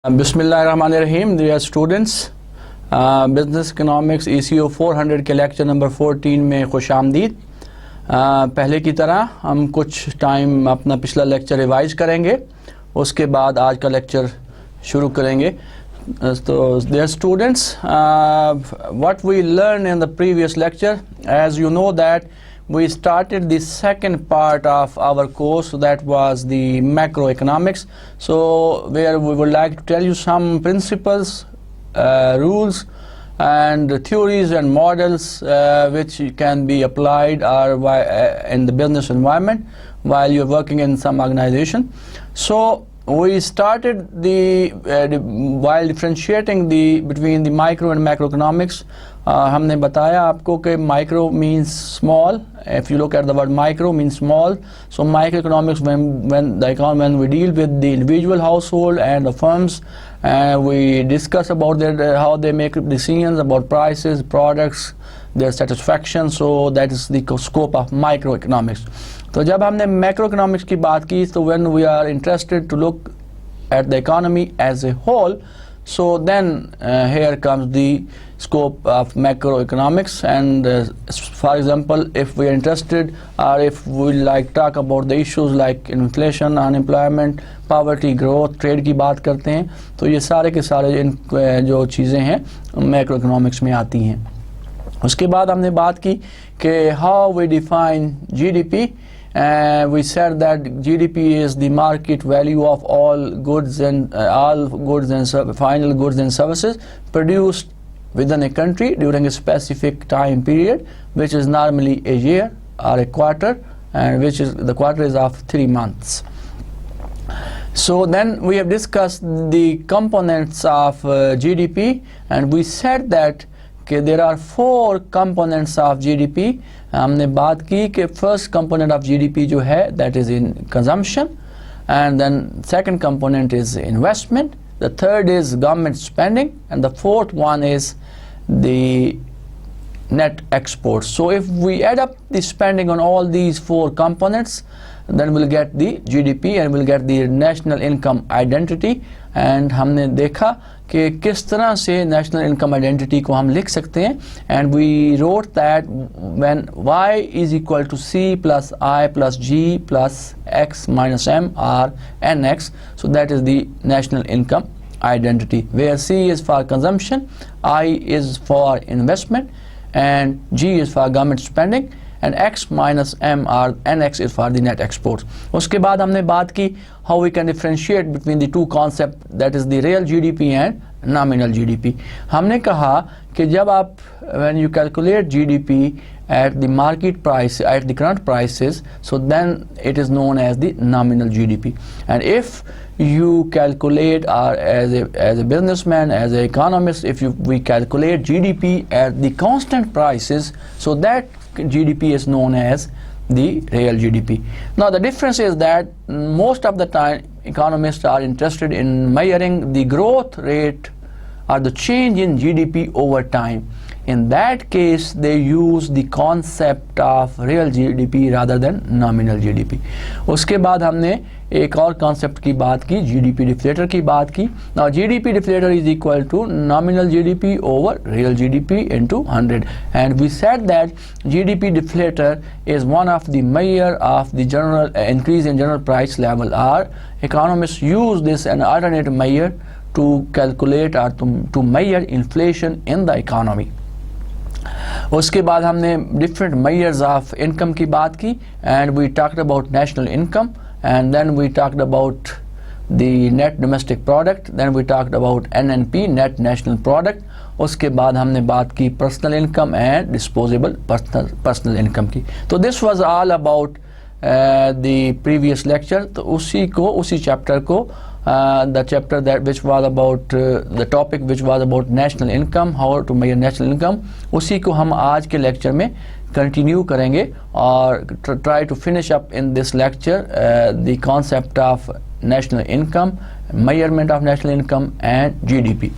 Bismillahirrahmanirrahim, dear students. Business economics ECO 400 के lecture number 14 में खुश आमदीद। पहले की तरह हम कुछ टाइम अपना पिछला लेक्चर रिवाइज करेंगे, उसके बाद आज का लेक्चर शुरू करेंगे। तो dear students, what we learned in the previous lecture, as you know that we started the second part of our course, that was the macroeconomics. So where we would like to tell you some principles, rules and theories and models which can be applied in the business environment while you're working in some organization. So we started while differentiating between the micro and macroeconomics. हमने बताया आपको कि micro means small. If you look at the word micro means small. So microeconomics when we deal with the individual household and the firms, we discuss about how they make decisions about prices, products, their satisfaction. So that is the scope of microeconomics. तो जब हमने macroeconomics की बात की, तो when we are interested to look at the economy as a whole, so then here comes the scope of macroeconomics. And for example, if we are interested or if we like talk about the issues like inflation, unemployment, poverty, growth, trade की बात करते हैं, तो ये सारे के सारे जो चीज़ें हैं macroeconomics में आती हैं। उसके बाद हमने बात की कि how we define GDP. We said that GDP is the market value of all goods and final goods and services produced within a country during a specific time period, which is normally a year or a quarter, and the quarter is of 3 months. So then we have discussed the components of GDP, and we said that there are 4 components of GDP. हमने बात की कि first component of GDP जो है that is in consumption, and then second component is investment, the third is government spending, and the fourth one is the net exports. So if we add up the spending on all these 4 components, then we'll get the GDP and we'll get the national income identity. And हमने देखा कि किस तरह से national income identity को हम लिख सकते हैं, and we wrote that when y is equal to c plus I plus g plus x minus m or nx, so that is the national income identity, where c is for consumption, I is for investment, and g is for government spending, and x minus m or nx is for the net exports. उसके बाद हमने बात की how we can differentiate between the two concepts, that is the real GDP and nominal GDP. हमने कहा कि जब आप when you calculate GDP at the market price, at the current prices, so then it is known as the nominal GDP. And if you calculate, or as a businessman, as an economist, we calculate GDP at the constant prices, so that GDP is known as the real GDP. Now the difference is that most of the time economists are interested in measuring the growth rate or the change in GDP over time. In that case they use the concept of real GDP rather than nominal GDP. उसके बाद हमने एक और concept की बात की, GDP deflator की बात की. Now GDP deflator is equal to nominal GDP over real GDP into 100, and we said that GDP deflator is one of the measure of the general increase in general price level, or economists use this an alternate measure to calculate or to measure inflation in the economy. उसके बाद हमने different measures of income की बात की, and we talked about national income, and then we talked about the net domestic product, then we talked about NNP, net national product. उसके बाद हमने बात की personal income and disposable personal income की. तो this was all about the previous lecture. तो उसी chapter को the chapter which was about the topic which was about national income, how to measure national income, उसी को हम आज के lecture में कंटिन्यू करेंगे और try to finish up in this lecture the concept of national income, measurement of national income and GDP.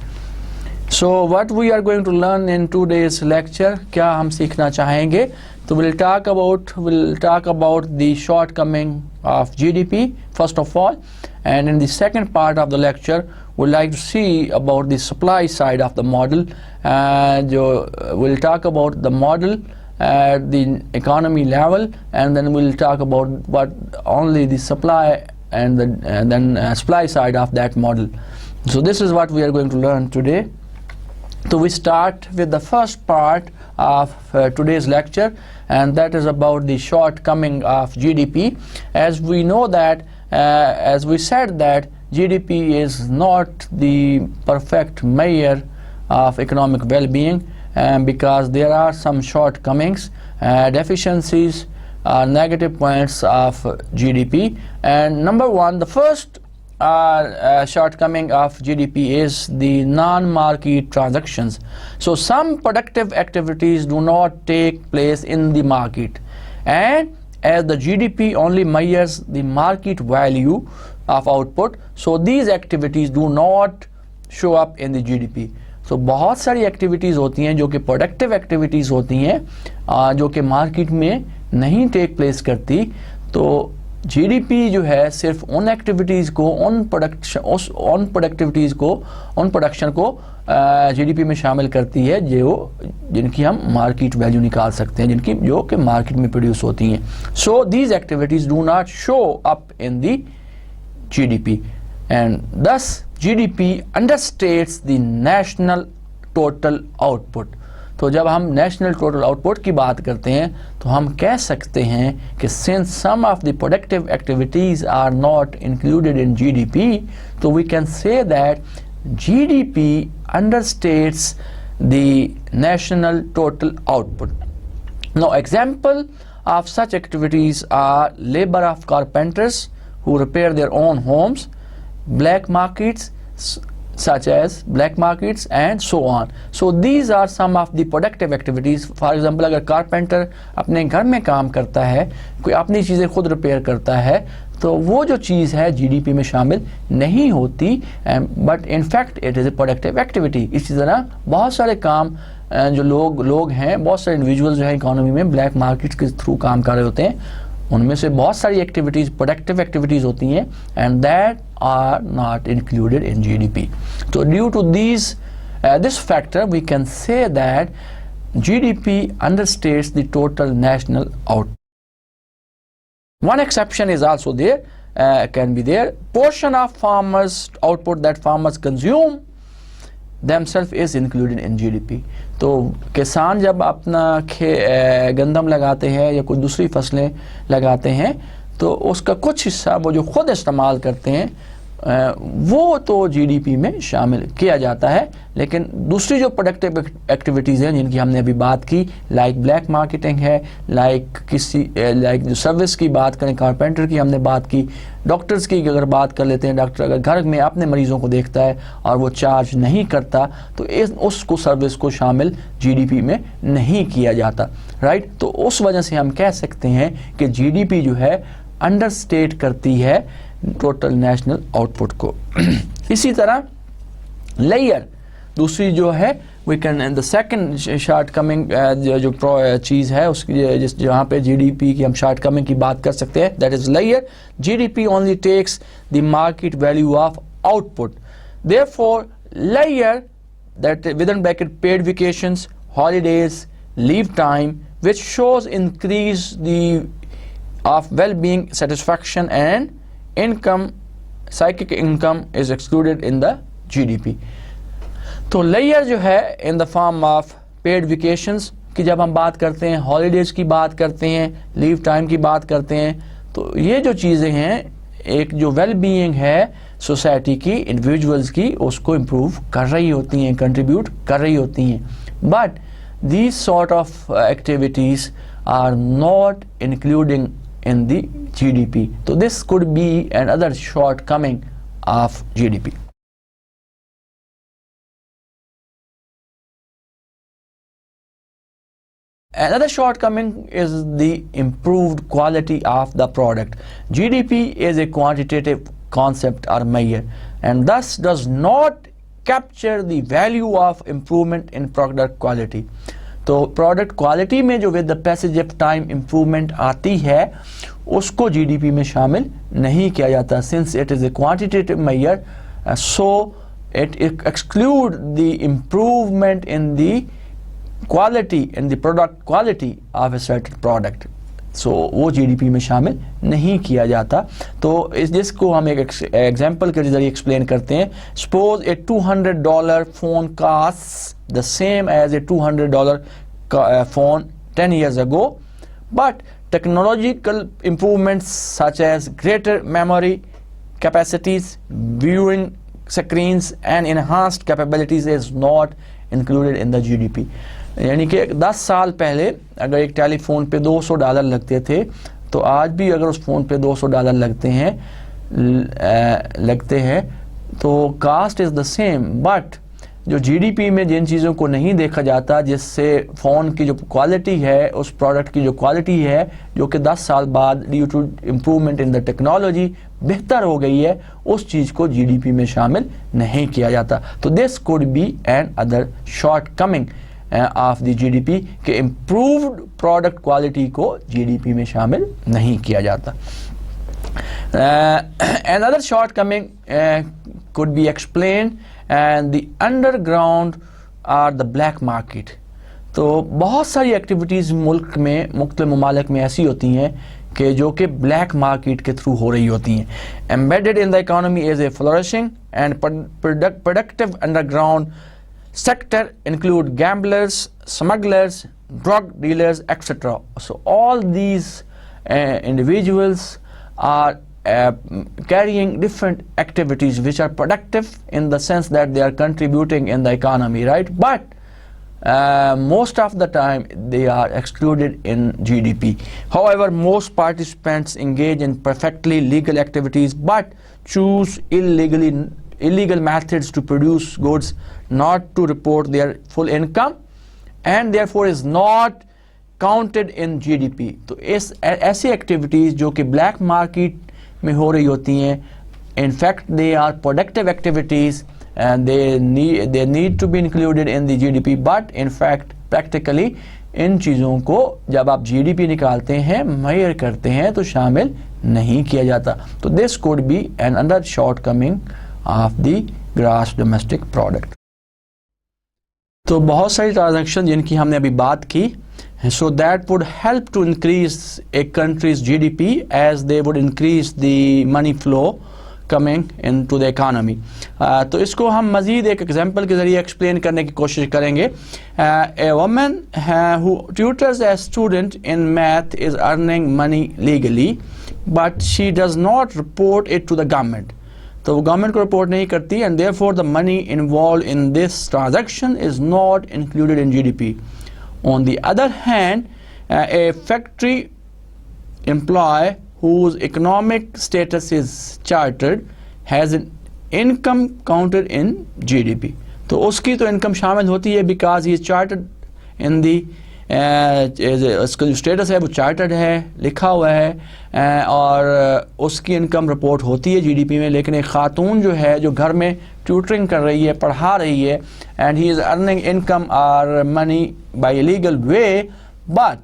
So what we are going to learn in today's lecture, क्या हम सीखना चाहेंगे? तो we'll talk about the shortcoming of GDP first of all, and in the second part of the lecture we'd like to see about the supply side of the model, and we'll talk about the model at the economy level, and then we'll talk about what only the supply and then supply side of that model. So this is what we are going to learn today. So we start with the first part of today's lecture, and that is about the shortcoming of GDP. As we know that, as we said that GDP is not the perfect measure of economic well-being, because there are some shortcomings, deficiencies, negative points of GDP. And number one, the first shortcoming of GDP is the non-market transactions. So some productive activities do not take place in the market, and as the GDP only measures the market value of output, so these activities do not show up in the GDP. So बहुत सारी activities होती हैं जो कि productive activities होती हैं जो कि मार्केट में नहीं टेक प्लेस करती, तो जीडीपी जो है सिर्फ उन एक्टिविटीज़ को, उन प्रोडक्शन को जीडीपी में शामिल करती है जिनकी हम मार्केट वैल्यू निकाल सकते हैं, जो कि मार्केट में प्रोड्यूस होती हैं. So these activities do not show up in the GDP, and this GDP understates the national total output. तो जब हम नेशनल टोटल आउटपुट की बात करते हैं तो हम कह सकते हैं कि since some of the productive activities are not included in GDP, तो we can say that GDP understates the national total output. Now example of such activities are labour of carpenters who repair their own homes, black markets such as black markets and so on. So these are some of the productive activities. For example, अगर carpenter अपने घर में काम करता है, कोई अपनी चीज़ें खुद रिपेयर करता है, तो वो जो चीज़ है जीडीपी में शामिल नहीं होती, but in fact it is A productive activity. इसी तरह बहुत सारे काम जो लोग हैं, बहुत सारे इंडिविजुअल्स जो हैं इकोनॉमी में ब्लैक मार्केट के थ्रू काम कर रहे होते हैं, उनमें से बहुत सारी एक्टिविटीज़ प्रोडक्टिव एक्टिविटीज़ होती हैं, and that are not included in GDP. तो due to this factor we can say that GDP understates the total national output. One exception is also there, can be there. Portion of farmers' output that farmers consume themselves is included in GDP. तो किसान जब अपना गंदम लगाते हैं या कोई दूसरी फसलें लगाते हैं, तो उसका कुछ हिस्सा वो जो खुद इस्तेमाल करते हैं वो तो जीडीपी में शामिल किया जाता है. लेकिन दूसरी जो प्रोडक्टिव एक्टिविटीज़ हैं जिनकी हमने अभी बात की, लाइक ब्लैक मार्केटिंग है, लाइक जो सर्विस की बात करें, कारपेंटर की हमने बात की, डॉक्टर्स की अगर बात कर लेते हैं, डॉक्टर अगर घर में अपने मरीज़ों को देखता है और वो चार्ज नहीं करता, तो उसको सर्विस को शामिल जीडीपी में नहीं किया जाता, राइट. तो उस वजह से हम कह सकते हैं कि जीडीपी जो है अंडरस्टेट करती है टोटल नेशनल आउटपुट को. इसी तरह लेयर दूसरी जो है, we can the second shortcoming जो चीज़ है उसकी जहाँ पे जीडीपी की हम शॉर्टकमिंग की बात कर सकते हैं, दैट इज लेयर. GDP only takes the market value of output. Therefore लेयर that within bracket paid vacations, holidays, leave time which shows increase of well-being, satisfaction and income, psychic income is excluded in the GDP. तो layer जो है in the form of paid vacations की जब हम बात करते हैं, हॉलीडेज की बात करते हैं, लीव टाइम की बात करते हैं, तो ये जो चीज़ें हैं एक जो वेल बीइंग है सोसाइटी की, इंडिविजुअल्स की, उसको इम्प्रूव कर रही होती हैं, कंट्रीब्यूट कर रही होती हैं. But these sort of activities are not including in the GDP. So this could be another shortcoming of GDP. Another shortcoming is the improved quality of the product. GDP is a quantitative concept or measure and thus does not capture the value of improvement in product quality. तो product quality में जो with the passage of time improvement आती है उसको GDP में शामिल नहीं किया जाता, since it is a quantitative measure, so it exclude the improvement in the quality in the product quality of a certain product, so वो जीडीपी में शामिल नहीं किया जाता। तो इस जिसको हम एक एग्जांपल के जरिए एक्सप्लेन करते हैं। Suppose a $200 phone cost the same as a $200 phone 10 years ago, but technological improvements such as greater memory capacities, viewing screens and enhanced capabilities is not included in the GDP. यानी कि 10 साल पहले अगर एक telephone पे $200 लगते थे तो आज भी अगर उस फ़ोन पे $200 लगते हैं तो cost is the same, but जो जीडीपी में जिन चीज़ों को नहीं देखा जाता, जिससे फ़ोन की जो क्वालिटी है, उस प्रोडक्ट की जो क्वालिटी है जो कि 10 साल बाद due to improvement in the technology बेहतर हो गई है, उस चीज़ को जीडीपी में शामिल नहीं किया जाता। तो this could be another shortcoming of the GDP के इम्प्रूव्ड प्रोडक्ट क्वालिटी को जीडीपी में शामिल नहीं किया जाता। Another shortcoming could be explained and the underground or the black market. तो बहुत सारी एक्टिविटीज़ मुल्क में मुख्तलिफ ममालिक में ऐसी होती हैं कि जो कि ब्लैक मार्केट के थ्रू हो रही होती हैं। Embedded in the economy is a flourishing and productive underground sector include gamblers, smugglers, drug dealers, etc. So all these individuals are carrying different activities which are productive in the sense that they are contributing in the economy, right? But most of the time they are excluded in GDP. However, most participants engage in perfectly legal activities but choose illegal methods to produce goods, not to report their full income, and therefore is not counted in GDP. तो ऐसी activities जो कि black market में हो रही होती हैं, in fact they are productive activities and they need to be included in the GDP, but in fact practically इन चीज़ों को जब आप GDP निकालते हैं, मेजर करते हैं, तो शामिल नहीं किया जाता। तो this could be another shortcoming of the gross domestic product. तो बहुत सारी ट्रांजैक्शन जिनकी हमने अभी बात की, so that would help to increase a country's GDP as they would increase the money flow coming into the economy. तो इसको हम मज़ीद एक एग्जांपल के ज़रिए एक्सप्लेन करने की कोशिश करेंगे। A woman who tutors a student in math is earning money legally but she does not report it to the government. तो वो गवर्नमेंट को रिपोर्ट नहीं करती and therefore the money involved in this transaction is not included in GDP. On the other hand, a factory employee whose economic status is chartered has an income counted in GDP. तो उसकी तो income शामिल होती है because he is chartered in the उसका जो status है वो चार्टर्ड है, लिखा हुआ है, और उसकी इनकम रिपोर्ट होती है जीडीपी में। लेकिन एक खातून जो है जो घर में ट्यूटरिंग कर रही है, पढ़ा रही है, and he is earning income और money by legal way, but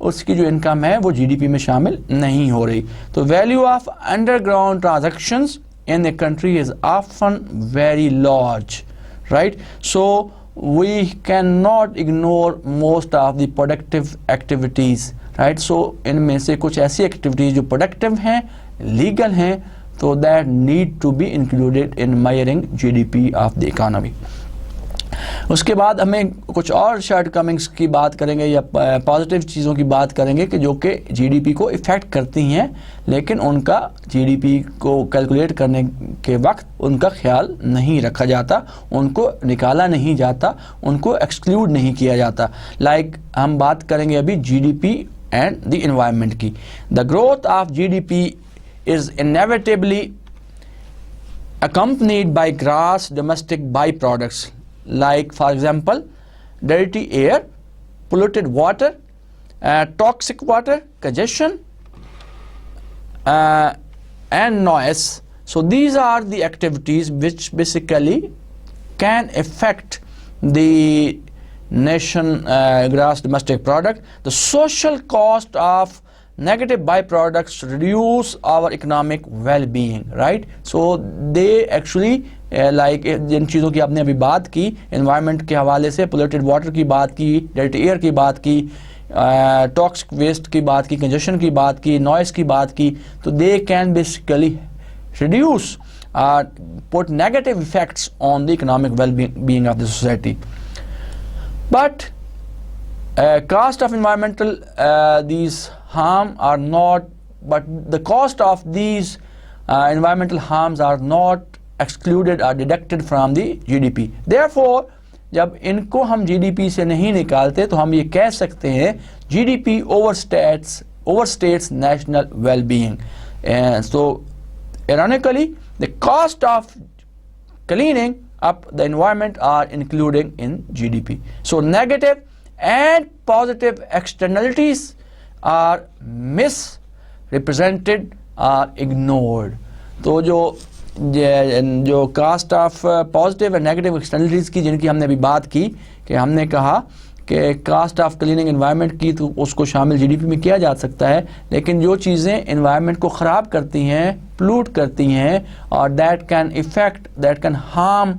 उसकी जो इनकम है वो जीडीपी में शामिल नहीं हो रही। तो value of underground transactions in a country is often very large, right? So we cannot ignore most of the productive activities, right? So इनमें से कुछ ऐसी activities जो productive हैं, legal हैं, तो that need to be included in measuring GDP of the economy. उसके बाद हमें कुछ और शॉर्टकमिंग्स की बात करेंगे या पॉजिटिव चीज़ों की बात करेंगे कि जो कि जीडीपी को इफ़ेक्ट करती हैं, लेकिन उनका जीडीपी को कैलकुलेट करने के वक्त उनका ख्याल नहीं रखा जाता, उनको निकाला नहीं जाता, उनको एक्सक्लूड नहीं किया जाता। लाइक हम बात करेंगे अभी जीडीपी एंड द एनवायरनमेंट की। The growth of GDP is inevitably accompanied by gross domestic byproducts like, for example, dirty air, polluted water, toxic water, congestion, and noise. So these are the activities which basically can affect the nation gross domestic product. The social cost of negative byproducts reduce our economic well-being, right? So they actually like जिन चीज़ों की आपने अभी बात की, environment के हवाले से polluted water की बात की, dirty air की बात की, toxic waste की बात की, congestion की बात की, noise की बात की, तो they can basically reduce put negative effects on the economic well-being of the society. But cost of environmental these harm are not, but the cost of these environmental harms are not excluded or deducted from the GDP. Therefore, जब इनको हम GDP से नहीं निकालते तो हम ये कह सकते हैं GDP overstates national well-being. And so, ironically, the cost of cleaning up the environment are included in GDP. So negative and positive externalities are misrepresented or ignored. तो जो cost of positive and negative externalities की जिनकी हमने अभी बात की कि हमने कहा कि कास्ट ऑफ क्लीनिंग एनवायरनमेंट की तो उसको शामिल जीडीपी में किया जा सकता है, लेकिन जो चीज़ें एनवायरनमेंट को ख़राब करती हैं, पोल्यूट करती हैं और that can harm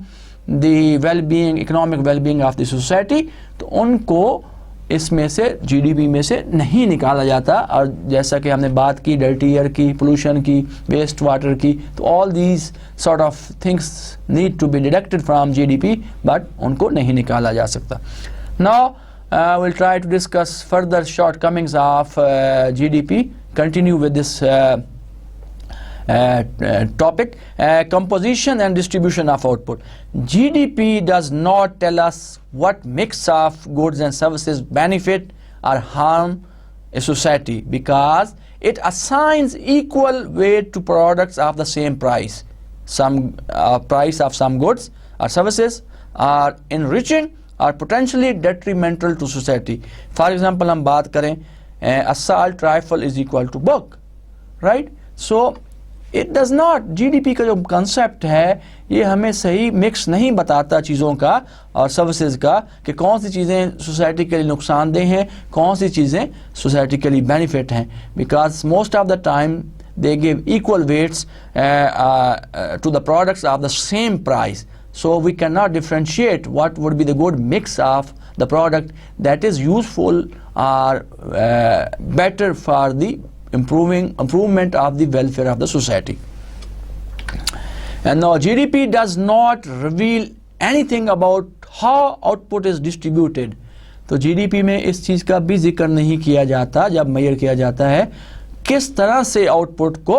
the well-being, economic well-being of the society, तो उनको इसमें से जीडीपी में से नहीं निकाला जाता. और जैसा कि हमने बात की डर्टी एयर की, पोल्यूशन की, वेस्ट वाटर की, तो all these sort of things need to be deducted from GDP, but उनको नहीं निकाला जा सकता. Now we'll try to discuss further shortcomings of GDP. Continue with this topic, composition and distribution of output. GDP does not tell us what mix of goods and services benefit or harm a society, because it assigns equal weight to products of the same price. Some price of some goods or services are enriching or potentially detrimental to society. For example, हम बात करें a salt rifle is equal to book, right? So it does not, GDP का जो concept है ये हमें सही mix नहीं बताता चीज़ों का और सर्विसेज का कि कौन सी चीज़ें सोसाइटी के लिए नुकसानदेह हैं, कौन सी चीज़ें सोसाइटी के लिए बेनिफिट हैं, because most of the time they give equal weights to the products of the same price. So we cannot differentiate what would be the good mix of the product that is useful or better for the improvement of the welfare of the society. And now GDP does not reveal anything about how output is distributed. तो GDP में इस चीज़ का भी जिक्र नहीं किया जाता जब मेजर किया जाता है किस तरह से आउटपुट को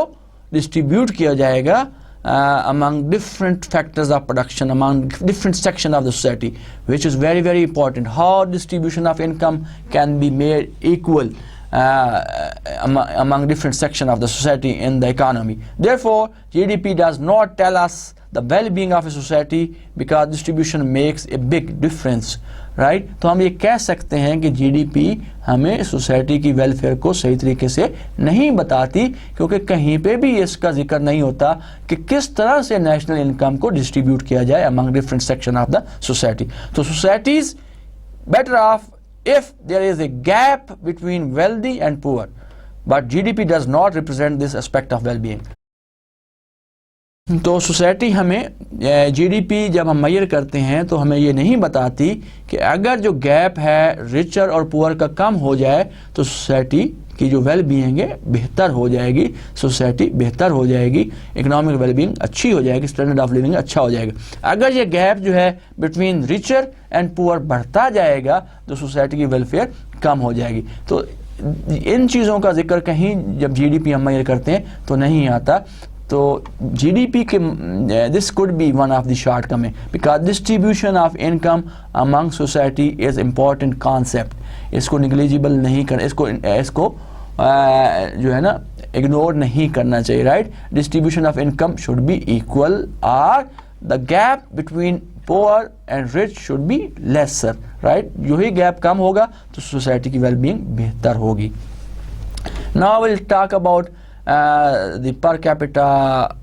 डिस्ट्रीब्यूट किया जाएगा among different factors of production, among different sections of the society, which is very, very important. How distribution of income can be made equal among different sections of the society in the economy. Therefore, GDP does not tell us the well-being of a society because distribution makes a big difference, right? तो हम ये कह सकते हैं कि GDP हमें society की welfare को सही तरीके से नहीं बताती क्योंकि कहीं पे भी इसका जिक्र नहीं होता कि किस तरह से नेशनल इनकम को डिस्ट्रीब्यूट किया जाए among different section of the society. तो societies better off if there is a gap between wealthy and poor, but GDP does not represent this aspect of well-being. तो सोसाइटी हमें GDP जब हम major करते हैं तो हमें ये नहीं बताती कि अगर जो गैप है रिचर और पुअर का कम हो जाए तो सोसाइटी की जो वेल बीइंग है बेहतर हो जाएगी, सोसाइटी बेहतर हो जाएगी, इकोनॉमिक वेल बीइंग अच्छी हो जाएगी, स्टैंडर्ड ऑफ लिविंग अच्छा हो जाएगा. अगर ये गैप जो है बिटवीन रिचर एंड पुअर बढ़ता जाएगा तो सोसाइटी की वेलफेयर कम हो जाएगी. तो इन चीज़ों का जिक्र कहीं जब जीडीपी हम मेजर करते हैं तो नहीं आता. तो जीडीपी के this could B one of the shortcoming because distribution of income among society is important concept. इसको निग्लिजिबल नहीं कर, इसको जो है ना इग्नोर नहीं करना चाहिए, right? Distribution of income should be equal और the gap between poor and rich should be lesser, right? जो ही गैप कम होगा तो सोसाइटी की वेलबींग बेहतर होगी. Now we'll talk about the per capita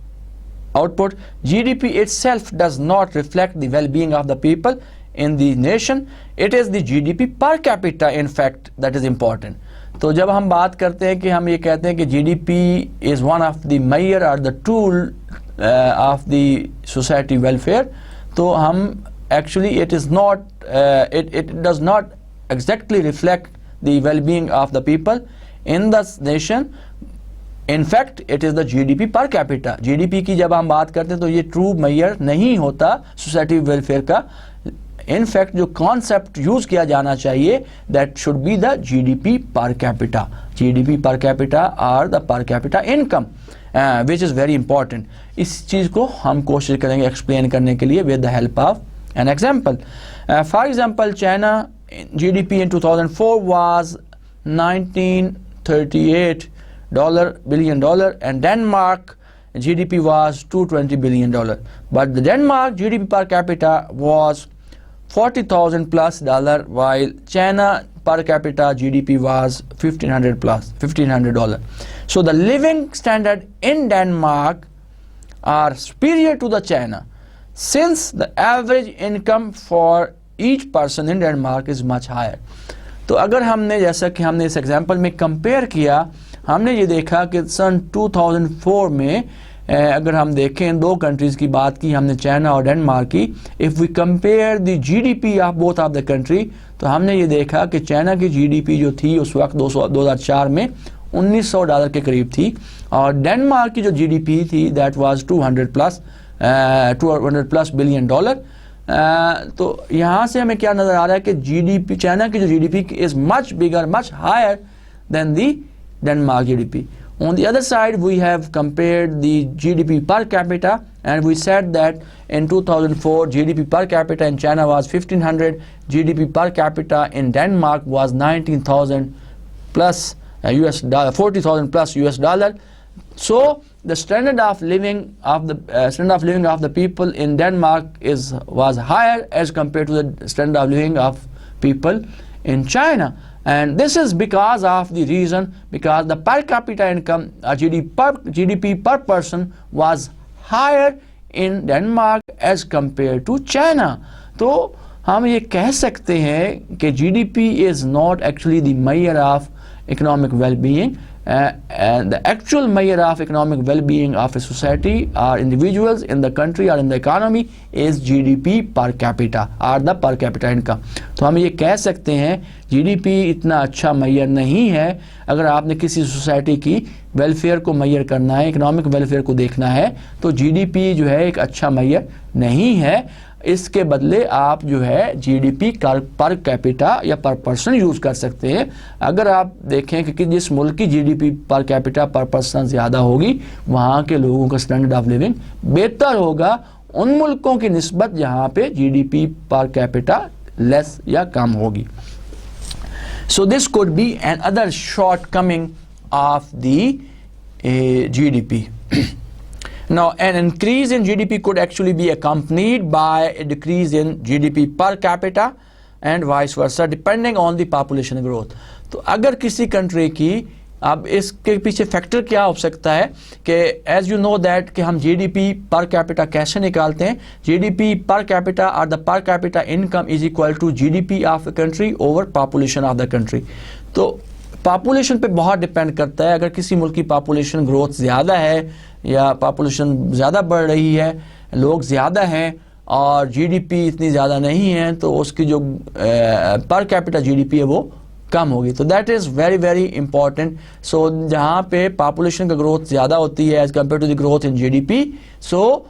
output. GDP itself does not reflect the well-being of the people in the nation. It is the GDP per capita, in fact, that is important. तो जब हम बात करते हैं कि हम ये कहते हैं कि GDP is one of the measure or the tool of the society welfare, तो हम actually it is not it does not exactly reflect the well-being of the people in the nation. In fact, it is the GDP per capita. GDP की जब हम बात करते हैं तो ये ट्रू मेजर नहीं होता सोसाइटी वेलफेयर का. In fact, जो कॉन्सेप्ट यूज किया जाना चाहिए that should be the GDP per capita. GDP per capita or the per capita income, which is very important. इस चीज़ को हम कोशिश करेंगे एक्सप्लेन करने के लिए with the help of an example. For example, China GDP in 2004 was $1938 billion and Denmark GDP was $220 billion. But the Denmark GDP per capita was $40,000 plus, while China per capita GDP was $1,500. So the living standard in Denmark are superior to the China, since the average income for each person in Denmark is much higher. तो अगर हमने जैसा कि हमने इस example में compare किया, हमने ये देखा कि सन 2004 में अगर हम देखें दो कंट्रीज़ की बात की हमने, चाइना और डेनमार्क की. If we compare the GDP of both of the country, तो हमने ये देखा कि चाइना की जीडीपी जो थी उस वक्त 2004 में $1900 के करीब थी, और डेनमार्क की जो जीडीपी थी that was 200 plus billion dollar. तो यहाँ से हमें क्या नज़र आ रहा है कि जीडीपी, चाइना की जो GDP is much bigger, much higher than the Denmark GDP. On the other side, we have compared the GDP per capita, and we said that in 2004 GDP per capita in China was 1,500, GDP per capita in Denmark was 19,000 plus US dollar, 40,000 plus US dollar. So the standard of living of the people in Denmark was higher as compared to the standard of living of people in China. And this is because of the reason, because the per capita income, GDP per person was higher in Denmark as compared to China. तो हम ये कह सकते हैं कि GDP is not actually the measure of economic well-being. And the actual measure of economic well-being of a society or individuals in the country or in the economy is GDP per capita or the per capita income. तो हम ये कह सकते हैं GDP इतना अच्छा measure नहीं है. अगर आपने किसी सोसाइटी की वेलफेयर को measure करना है, इकोनॉमिक वेलफेयर को देखना है, तो GDP जो है एक अच्छा measure नहीं है. इसके बदले आप जो है जीडीपी पर कैपिटा या पर पर्सन यूज़ कर सकते हैं. अगर आप देखें कि जिस मुल्क की जीडीपी पर कैपिटा पर पर्सन ज़्यादा होगी, वहाँ के लोगों का स्टैंडर्ड ऑफ लिविंग बेहतर होगा उन मुल्कों की निस्बत जहाँ पे जीडीपी पर कैपिटा लेस या कम होगी. So this could be another shortcoming of the GDP. Now, an increase in GDP could actually be accompanied by a decrease in GDP per capita and vice versa, depending on the population growth. तो अगर किसी country की, अब इसके पीछे factor क्या हो सकता है कि एज यू नो दैट कि हम GDP पर कैपिटा कैसे निकालते हैं. GDP पर कैपिटा और the per capita income is equal to GDP of the country over population of the country. तो पॉपुलेशन पे बहुत डिपेंड करता है. अगर किसी मुल्क की पॉपुलेशन ग्रोथ ज़्यादा है या पॉपुलेशन ज़्यादा बढ़ रही है, लोग ज़्यादा हैं और जीडीपी इतनी ज़्यादा नहीं है, तो उसकी जो पर कैपिटा जीडीपी है वो कम होगी. तो that is very very important. So जहाँ पे पॉपुलेशन का ग्रोथ ज़्यादा होती है as compare to the growth in GDP, so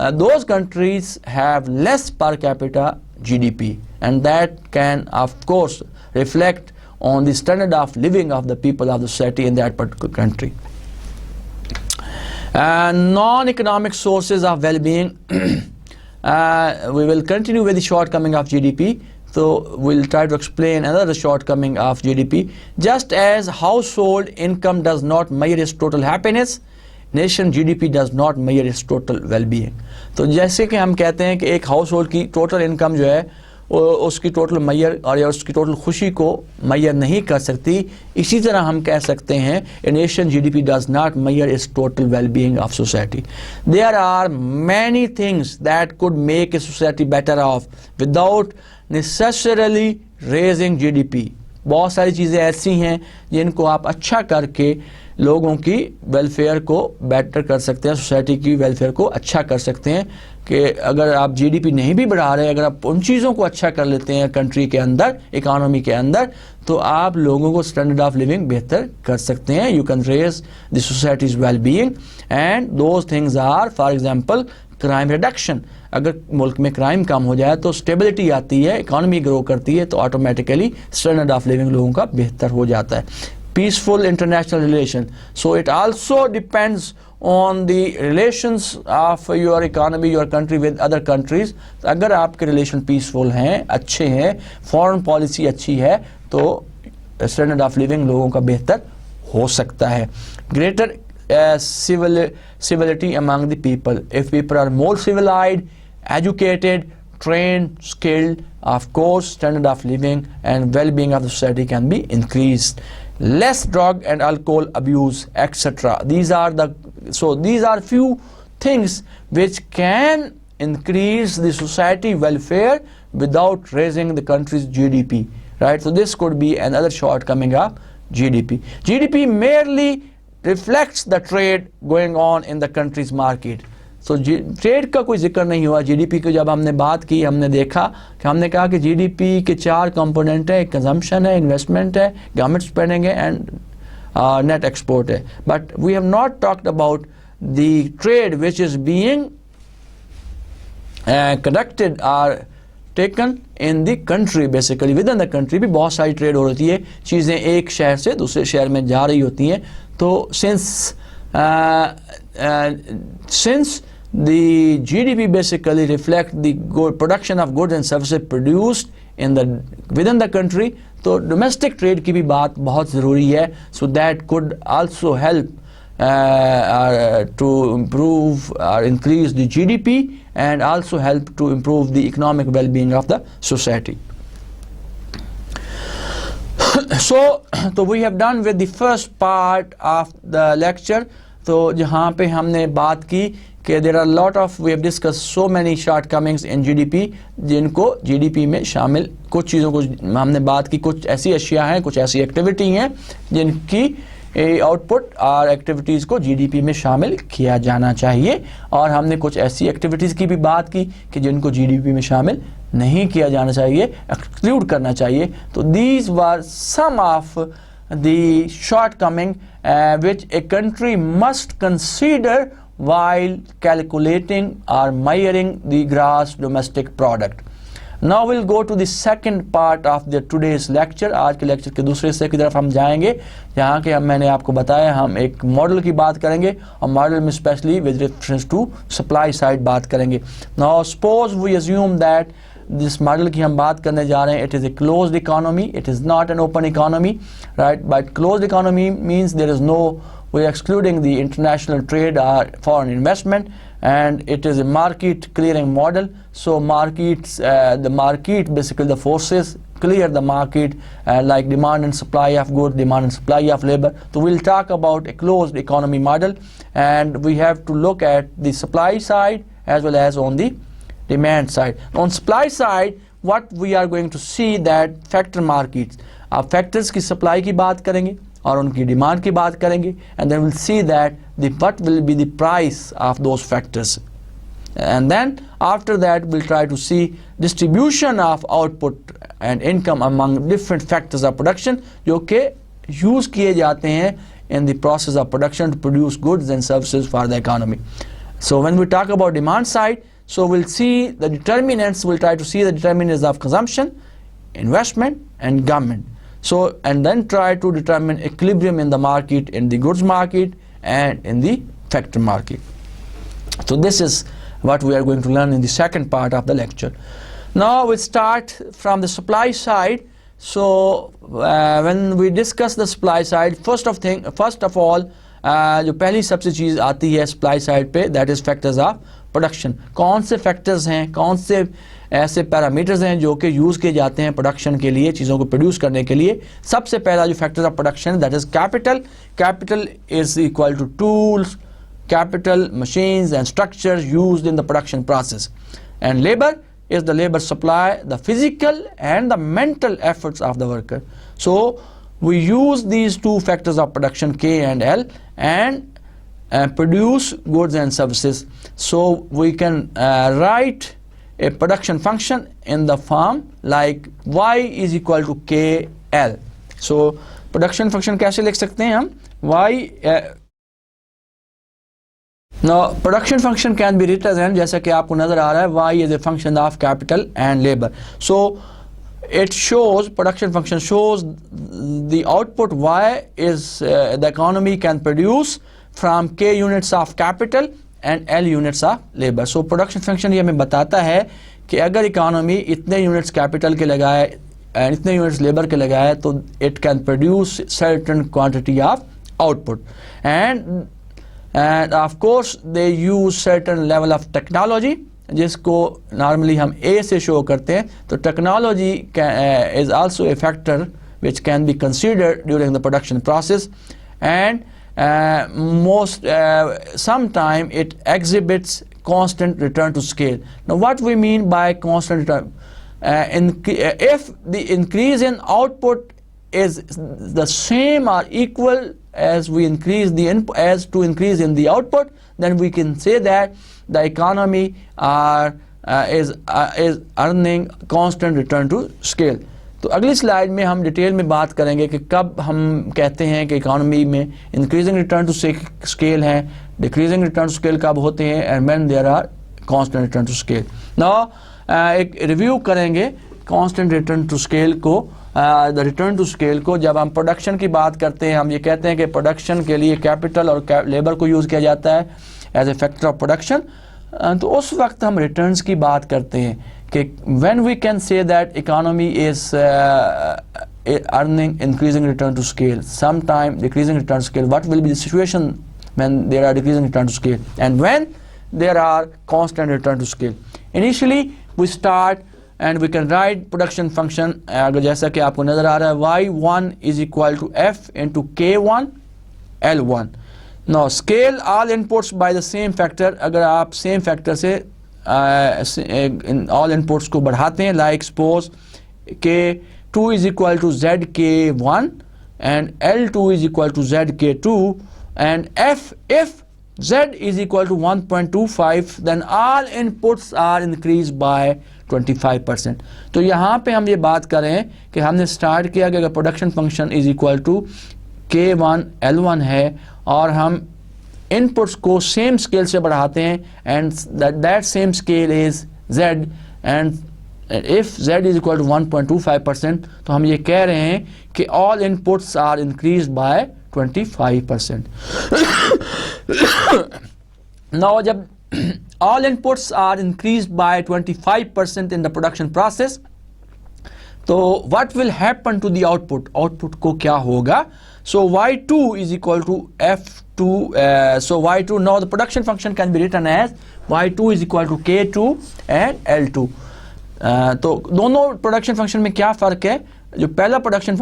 those countries have less per capita GDP, and that can of course reflect on the standard of living of the people of the society in that particular country. Non-economic sources of well-being. We will continue with the shortcoming of GDP. So we'll try to explain another shortcoming of GDP. Just as household income does not measure its total happiness, nation GDP does not measure its total wellbeing. तो जैसे कि हम कहते हैं कि एक household की total income जो है उसकी टोटल मैयर और या उसकी टोटल खुशी को मैयर नहीं कर सकती, इसी तरह हम कह सकते हैं a nation GDP does not measure its total wellbeing of society. There are many things that could make a society better off without necessarily raising GDP. बहुत सारी चीज़ें ऐसी हैं जिनको आप अच्छा करके लोगों की वेलफेयर को बेटर कर सकते हैं, सोसाइटी की वेलफेयर को अच्छा कर सकते हैं। कि अगर आप जीडीपी नहीं भी बढ़ा रहे, अगर आप उन चीज़ों को अच्छा कर लेते हैं कंट्री के अंदर, इकोनॉमी के अंदर, तो आप लोगों को स्टैंडर्ड ऑफ लिविंग बेहतर कर सकते हैं। You can raise the society's well being and those things are for example crime reduction. अगर मुल्क में क्राइम कम हो जाए तो स्टेबिलिटी आती है, इकोनॉमी ग्रो करती है, तो ऑटोमेटिकली स्टैंडर्ड ऑफ लिविंग लोगों का बेहतर हो जाता है। Peaceful international relation, so it also depends on the relations of your economy, your country with other countries. अगर आपके relation peaceful हैं, अच्छे हैं, foreign policy अच्छी है, तो standard of living लोगों का बेहतर हो सकता है। Greater civility among the people. If people are more civilized, educated, trained, skilled, of course standard of living and well-being of the society can be increased. Less drug and alcohol abuse, etc. These are few things which can increase the society welfare without raising the country's GDP, right? So this could be another shortcoming of GDP. GDP merely reflects the trade going on in the country's market. So trade का कोई जिक्र नहीं हुआ। GDP की जब हमने बात की, हमने देखा कि हमने कहा कि जीडीपी के 4 कंपोनेंट है, कंजम्पशन है, इन्वेस्टमेंट है, गवर्नमेंट स्पेंडिंग है एंड नेट एक्सपोर्ट है। But we have not talked about the trade which is being conducted are taken in the country. Basically within the country भी बहुत सारी trade हो रही है, चीज़ें एक शहर से दूसरे शहर में जा रही होती हैं। तो since the GDP basically reflect the production of goods and services produced in within the country, तो domestic trade की भी बात बहुत ज़रूरी है। So that could also help to improve or increase the GDP and also help to improve the economic well-being of the society. So we have done with the first part of the lecture. तो जहाँ पे हमने बात की कि there are lot of we have discussed so many shortcomings in GDP, जिनको GDP में शामिल कुछ चीज़ों को हमने बात की, कुछ ऐसी अशिया हैं, कुछ ऐसी एक्टिविटी हैं जिनकी आउटपुट और एक्टिविटीज़ को GDP में शामिल किया जाना चाहिए, और हमने कुछ ऐसी एक्टिविटीज़ की भी बात की कि जिनको GDP में शामिल नहीं किया जाना चाहिए, एक्सक्लूड करना चाहिए। तो these were some of the shortcoming which a country must consider while calculating or measuring the gross domestic product. Now we'll go to the second part of the today's lecture. आज के lecture के दूसरे हिस्से की तरफ हम जाएंगे, जहाँ के मैंने आपको बताया हम एक मॉडल की बात करेंगे, और मॉडल में specially with reference to supply side बात करेंगे। Now suppose we assume that जिस मॉडल की हम बात करने जा रहे हैं, it is a closed economy, it is not an open economy, right? But closed economy means there is no, we are excluding the international trade और foreign investment, and it is a market clearing model. So the market basically the forces clear the market, like demand and supply of goods, demand and supply of labor. So we'll talk about a closed economy model, and we have to look at the supply side as well as on the demand side. On supply side, what we are going to see that factor markets, आप factors की supply की बात करेंगे और उनकी demand की बात करेंगे, and then we'll see that what will be the price of those factors, and then after that we'll try to see distribution of output and income among different factors of production जो कि use किए जाते हैं in the process of production to produce goods and services for the economy. So when we talk about demand side, so we'll see the determinants, we'll try to see the determinants of consumption, investment and government. So, and then try to determine equilibrium in the market, in the goods market and in the factor market. So this is what we are going to learn in the second part of the lecture. Now we start from the supply side. So when we discuss the supply side, first of all, जो पहली सबसे चीज़ आती है supply side पे, that is factors of production. कौन से factors हैं, कौन से ऐसे पैरामीटर्स हैं जो कि यूज़ किए जाते हैं प्रोडक्शन के लिए, चीज़ों को प्रोड्यूस करने के लिए। सबसे पहला जो factors of production that is capital. Capital is equal to tools, capital, machines and structures used in the production process. And labor is the labor supply, the physical and the mental efforts of the worker. So we use these two factors of production, K and L, and produce goods and services. So we can write a production function in the form like Y is equal to KL. So production function कैसे लिख सकते हैं हम? Y Now production function can be written as, जैसा कि आपको नजर आ रहा है, y is a function of capital and labor. So it shows, production function shows the output y is the economy can produce from k units of capital and l units of labor. So production function ये हमें बताता है कि अगर economy इतने units capital के लगाए and इतने यूनिट्स लेबर के लगाए तो it can produce certain quantity of output and of course they use certain level of technology जिसको normally हम A से show करते हैं। तो technology is also a factor which can be considered during the production process, and sometime it exhibits constant return to scale. Now what we mean by constant return? If the increase in output is the same or equal as we increase the input as to increase in the output, then we can say that the economy is earning constant return to scale. तो अगली slide में हम detail में बात करेंगे कि कब हम कहते हैं कि इकोनॉमी में इंक्रीजिंग रिटर्न टू स्केल है, डिक्रीजिंग रिटर्न टू स्केल कब होते हैं, and when there are constant return to scale. Now एक रिव्यू करेंगे कांस्टेंट रिटर्न टू स्केल को, द रिटर्न टू स्केल को। जब हम प्रोडक्शन की बात करते हैं, हम ये कहते हैं कि प्रोडक्शन के लिए कैपिटल और लेबर को यूज़ किया जाता है as a factor of production, तो उस वक्त हम रिटर्न्स की बात करते हैं कि when we can say that economy is earning increasing return to scale, sometime decreasing return to scale, what will be the situation when there are decreasing return to scale and when there are constant return to scale? Initially we start and we can write production function अगर जैसा कि आपको नज़र आ रहा है y1 is equal to f into k1 l1. Now scale all inputs by the same factor. अगर आप same factor से all inputs को बढ़ाते हैं, like suppose k2 is equal to zk1 and l2 is equal to zk2 and if z is equal to 1.25 then all inputs are increased by 25%. तो यहाँ पे हम ये बात करें कि हमने स्टार्ट किया कि अगर production function is equal to k1 l1 है और हम इनपुट्स को सेम स्केल से बढ़ाते हैं and that same scale is z and if z is equal to 1.25%, तो हम ये कह रहे हैं कि all inputs are increase by 25%. Now जब all inputs are increased by 25% in the production process, so what will happen to the output? Output को क्या होगा? So y2 is equal to f2. So y2, now the production function can be written as y2 is equal to k2 and l2. तो दोनों production function में क्या फ़र्क है? जो पहला प्रोडक्शन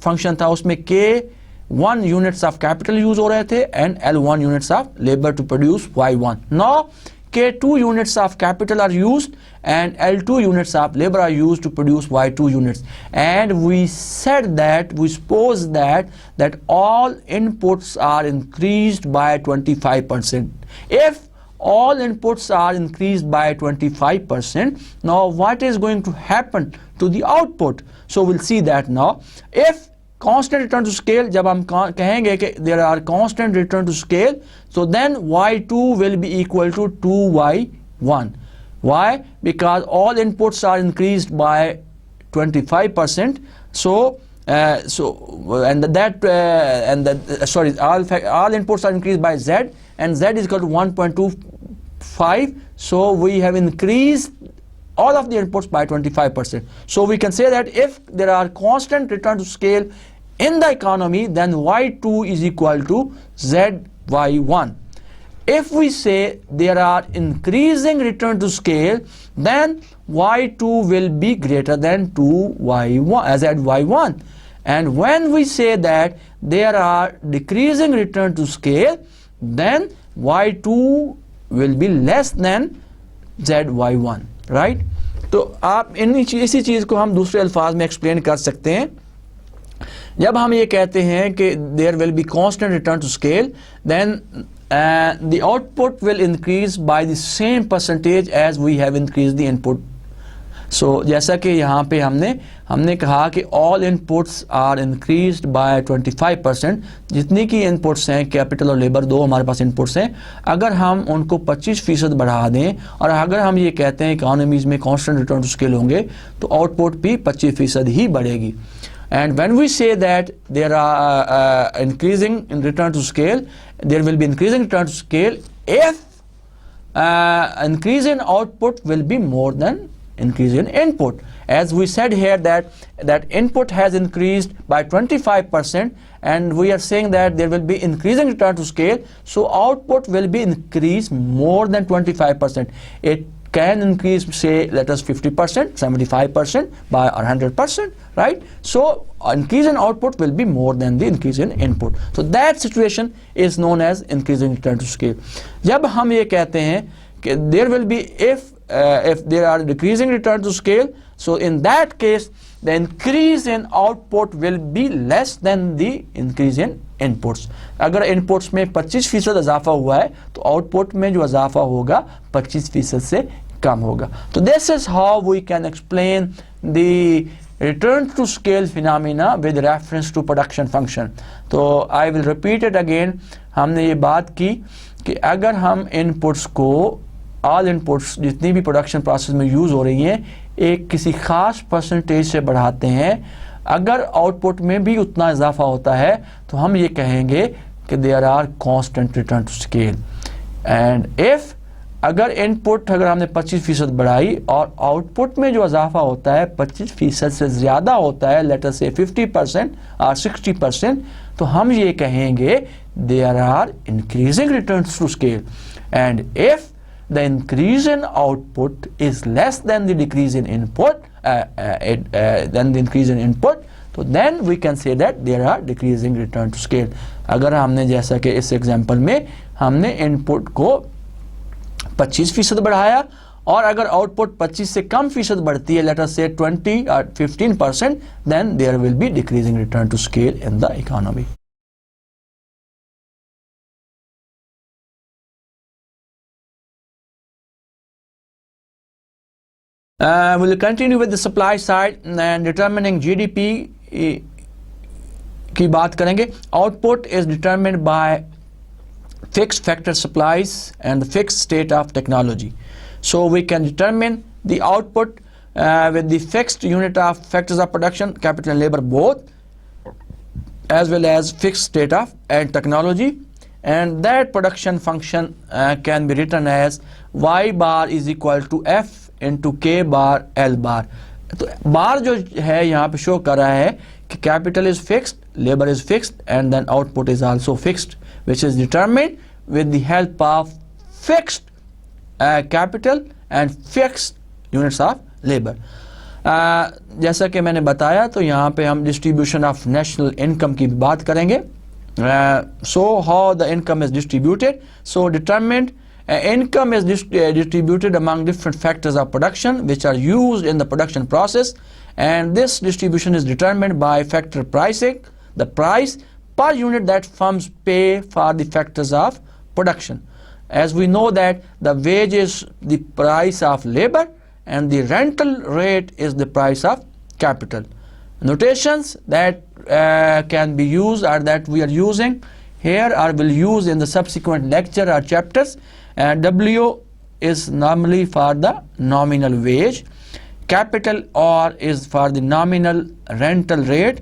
फंक्शन था उसमें k1 units of capital use हो रहे थे and l1 units of labor to produce y1. Now k2 units of capital are used and l2 units of labor are used to produce y2 units, and we said that we suppose that all inputs are increased by 25%. If all inputs are increased by 25%, now what is going to happen to the output? So we'll see that now. If constant return to scale, जब हम कहेंगे कि there are constant return to scale, so then y2 will be equal to 2y1. Why? Because all inputs are increased by 25%. So all inputs are increased by z, and z is equal to 1.25. So we have increased all of the inputs by 25%. So we can say that if there are constant return to scale in the economy, then Y2 is equal to ZY1. If we say there are increasing return to scale, then Y2 will be greater than 2Y1 ZY1. And when we say that there are decreasing return to scale, then Y2 will be less than ZY1, right? तो आप इसी चीज़ को हम दूसरे अल्फाज में explain कर सकते हैं. जब हम ये कहते हैं कि there will be constant return to scale, then the output will increase by the same percentage as we have increased the input. So जैसा कि यहाँ पे हमने कहा कि all inputs are increased by 25%. जितनी की inputs हैं, कैपिटल और लेबर, दो हमारे पास inputs हैं, अगर हम उनको 25% बढ़ा दें और अगर हम ये कहते हैं इकोनॉमीज़ में constant return to scale होंगे तो आउटपुट भी 25% ही बढ़ेगी. And when we say that there are increasing in return to scale, there will be increasing return to scale if increase in output will be more than increase in input. As we said here that input has increased by 25%, and we are saying that there will be increasing return to scale, so output will be increased more than 25%. It can increase, say, let us 50%, 75%, by or 100%, right? So increase in output will be more than the increase in input. So that situation is known as increasing return to scale. जब हम ये कहते हैं कि there will be if there are decreasing return to scale, so in that case the increase in output will be less than the increase in inputs. अगर inputs में 25% इजाफा हुआ है तो output में जो इजाफा होगा 25% से कम होगा. तो this is how we can explain the return to scale phenomena with reference to production function. तो I will repeat it again. हमने ये बात की कि अगर हम inputs को all inputs जितनी भी प्रोडक्शन प्रोसेस में यूज़ हो रही हैं एक किसी ख़ास परसेंटेज से बढ़ाते हैं, अगर आउटपुट में भी उतना इजाफा होता है तो हम ये कहेंगे कि there are constant return to scale. And if अगर इनपुट अगर हमने 25% बढ़ाई और आउटपुट में जो इजाफा होता है 25% से ज़्यादा होता है, लेट अस से 50% और 60%, तो हम ये कहेंगे there are increasing return to scale. And if the increase in output is less than the decrease in input, then the increase in input, so then we can say that there are decreasing return to scale. अगर हमने जैसा कि इस example में हमने input को 25% बढ़ाया और अगर आउटपुट 25 से कम फीसद बढ़ती है, let us say 20 or 15%, then there will be decreasing return to scale in the economy. We'll continue with the supply side and determining GDP की बात करेंगे. Output is determined by fixed factor supplies and the fixed state of technology. So we can determine the output with the fixed unit of factors of production, capital and labor both, as well as fixed state of and technology. And that production function can be written as y bar is equal to f into k bar L bar. तो बार जो है यहाँ पे show कर रहा है कि capital is fixed, labor is fixed, and then output is also fixed, which is determined with the help of fixed capital and fixed units of labor. जैसा कि मैंने बताया तो यहाँ पे हम distribution of national income की बात करेंगे. So how the income is distributed? So determined income is distributed among different factors of production which are used in the production process, and this distribution is determined by factor pricing, the price per unit that firms pay for the factors of production. As we know that the wage is the price of labor and the rental rate is the price of capital. Notations that can be used or that we are using here or will use in the subsequent lecture or chapters. W is normally for the nominal wage, capital R is for the nominal rental rate,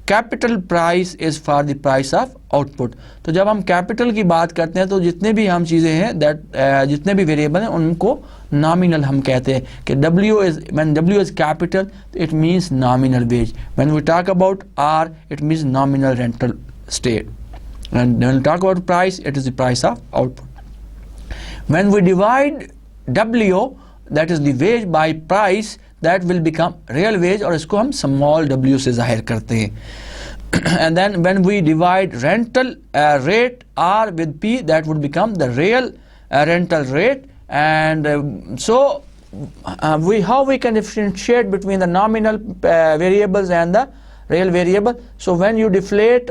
capital price is for the price of output. तो जब हम capital की बात करते हैं तो जितने भी हम चीज़ें हैं जितने भी वेरिएबल हैं उनको नॉमिनल हम कहते हैं कि when W is capital it means nominal wage, when we talk about R it means nominal rental state, and when we talk about price it is the price of output. When we divide W, that is the wage, by price, that will become real wage, और इसको हम small w से जाहिर करते हैं. And then when we divide rental rate R with P, that would become the real rental rate. And so how we can differentiate between the nominal variables and the real variable? So when you deflate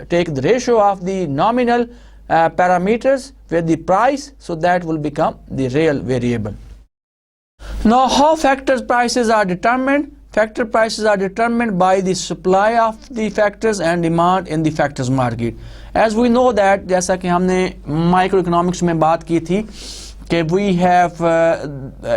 take the ratio of the nominal parameters with the price, so that will become the real variable. Now how factor prices are determined? Factor prices are determined by the supply of the factors and demand in the factors market. As we know that, जैसा कि हमने microeconomics में बात की थी कि we have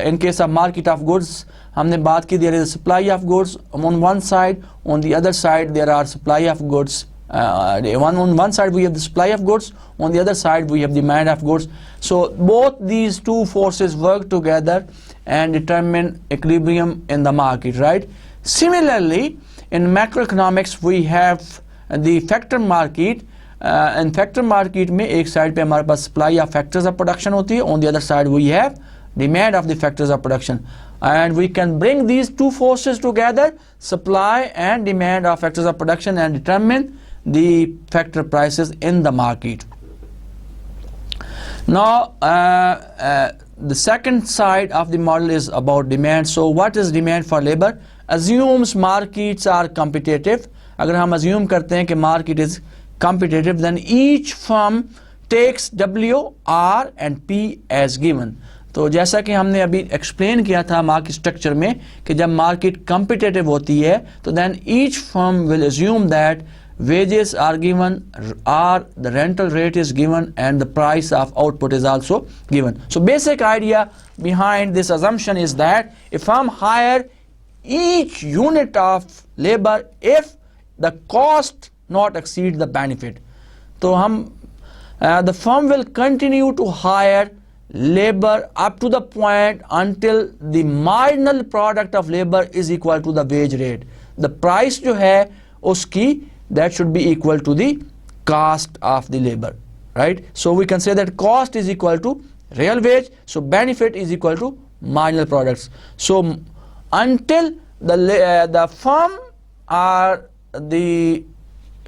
in case of market of goods, हमने बात की there is a supply of goods on one side, on the other side there are supply of goods. On one side we have the supply of goods, on the other side we have demand of goods. So both these two forces work together and determine equilibrium in the market, right? Similarly, in macroeconomics we have the factor market. And factor market में एक side पे हमारे पास supply of factors of production होती है, on the other side we have demand of the factors of production, and we can bring these two forces together, supply and demand of factors of production, and determine the factor prices in the market. Now the second side of the model is about demand. So what is demand for labor? Assumes markets are competitive. अगर हम assume करते हैं कि market is competitive, then each firm takes W, R and P as given. तो जैसा कि हमने अभी एक्सप्लेन किया था मार्केट स्ट्रक्चर में कि जब मार्केट कॉम्पिटिटिव होती है तो then each firm will assume that wages are given, or the rental rate is given, and the price of output is also given. So basic idea behind this assumption is that a firm hire each unit of labor if the cost not exceed the benefit. So the firm will continue to hire labor up to the point until the marginal product of labor is equal to the wage rate. The price जो है उसकी that should be equal to the cost of the labor, right? So we can say that cost is equal to real wage, so benefit is equal to marginal products. So until the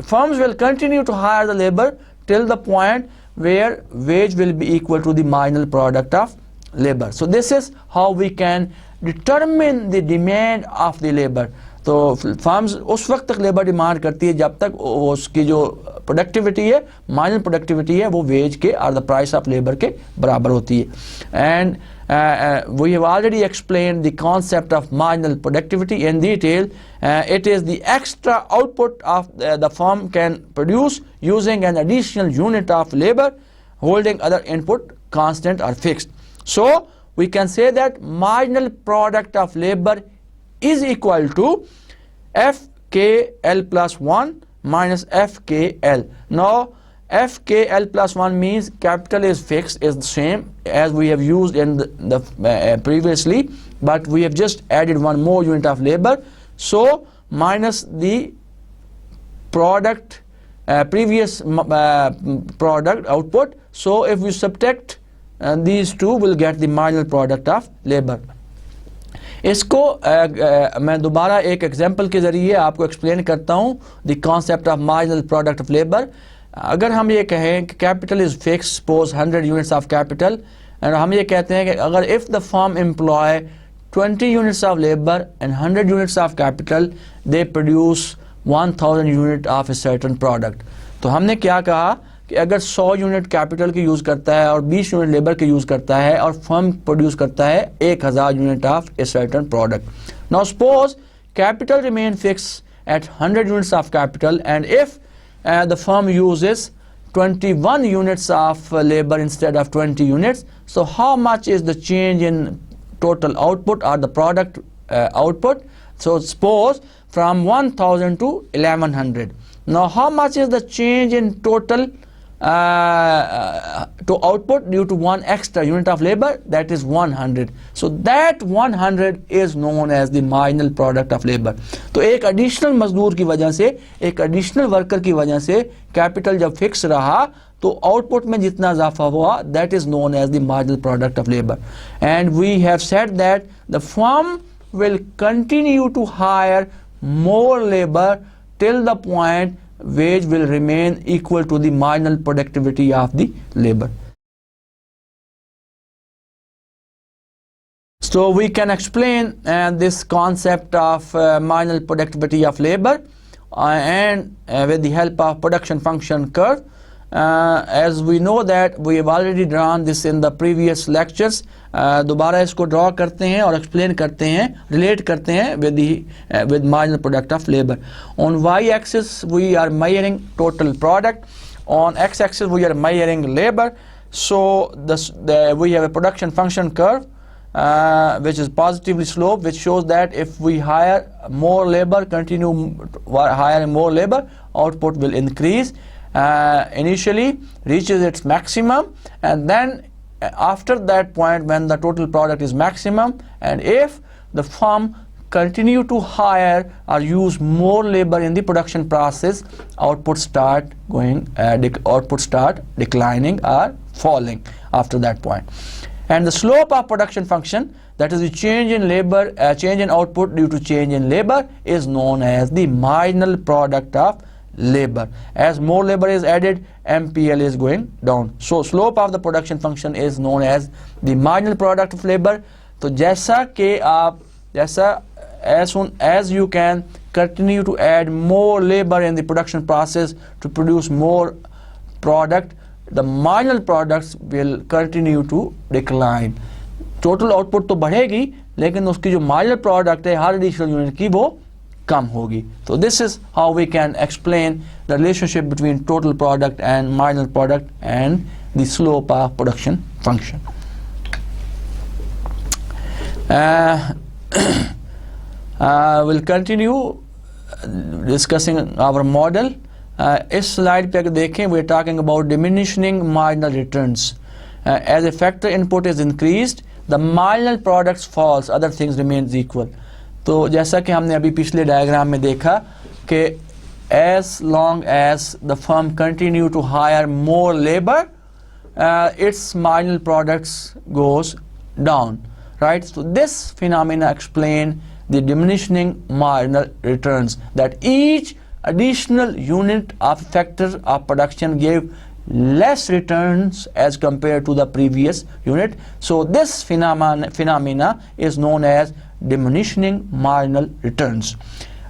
firms will continue to hire the labor till the point where wage will be equal to the marginal product of labor. So this is how we can determine the demand of the labor. तो firms उस वक्त तक labour demand करती है जब तक उसकी जो प्रोडक्टिविटी है, मार्जिनल प्रोडक्टिविटी है, वो वेज के और द प्राइस ऑफ लेबर के बराबर होती है. And we have already explained the concept of marginal productivity in detail. It is the extra output of the firm can produce using an additional unit of labor holding other input constant or fixed. So we can say that marginal product of labor is equal to FKL plus 1 minus FKL. Now FKL plus 1 means capital is fixed, is the same as we have used in the previously, but we have just added one more unit of labor. So minus the product previous product output. So if we subtract these two, we'll get the marginal product of labor. इसको मैं दोबारा एक example के ज़रिए आपको explain करता हूँ the concept of marginal product of labour. अगर हम ये कहें कि capital is fix, suppose 100 units of capital, and हम ये कहते हैं कि अगर if the firm employ 20 units of labour and 100 units of capital, they produce 1000 unit of a certain product. तो हमने क्या कहा कि अगर 100 यूनिट कैपिटल के यूज़ करता है और 20 यूनिट लेबर के यूज़ करता है और फर्म प्रोड्यूस करता है 1000 unit of a certain product. Now suppose capital remain fix eight 100 units of capital and if the firm uses 21 units of labor instead of 20 units. So how much is the change in total output or the product output? So suppose from 1000 to 1100. Now how much is the change in total to output due to one extra unit of labor? That is 100. So that 100 is known as the marginal product of labor. तो एक additional मजदूर की वजह से, एक additional worker की वजह से capital जब fix रहा तो output में जितना इजाफा हुआ, that is known as the marginal product of labor. And we have said that the firm will continue to hire more labor till the point wage will remain equal to the marginal productivity of the labor. So we can explain this concept of marginal productivity of labor and with the help of production function curve. As we know that we have already drawn this in the previous lectures. दोबारा इसको draw करते हैं और explain करते हैं, relate करते हैं with marginal product of labor. On y-axis we are measuring total product. On x-axis we are measuring labor. So we have a production function curve which is positively sloped, which shows that if we hire more labor, continue hiring more labor, output will increase. Initially reaches its maximum, and then after that point when the total product is maximum, and if the firm continue to hire or use more labor in the production process, output start declining or falling after that point. And the slope of production function, that is the change in labor, change in output due to change in labor, is known as the marginal product of labor. As more labor is added, MPL is going down. So slope of the production function is known as the marginal product of labor. तो जैसा कि आप as soon as you can continue to add more labor in the production process to produce more product, the marginal products will continue to decline. Total output तो बढ़ेगी, लेकिन उसकी जो marginal product है हर additional unit की वो कम होगी. So this is how we can explain the relationship between total product and marginal product and the slope of production function. We'll continue discussing our model. इस slide पे अगर देखें, we are talking about diminishing marginal returns. As a factor input is increased, the marginal products falls, other things remains equal. तो जैसा कि हमने अभी पिछले डायग्राम में देखा कि as long as the firm continue to hire more labor, its marginal products goes down, right? So this phenomena explain the diminishing marginal returns, that each additional unit of factor of production gave less returns as compared to the previous unit. So this phenomena is known as diminishing marginal returns.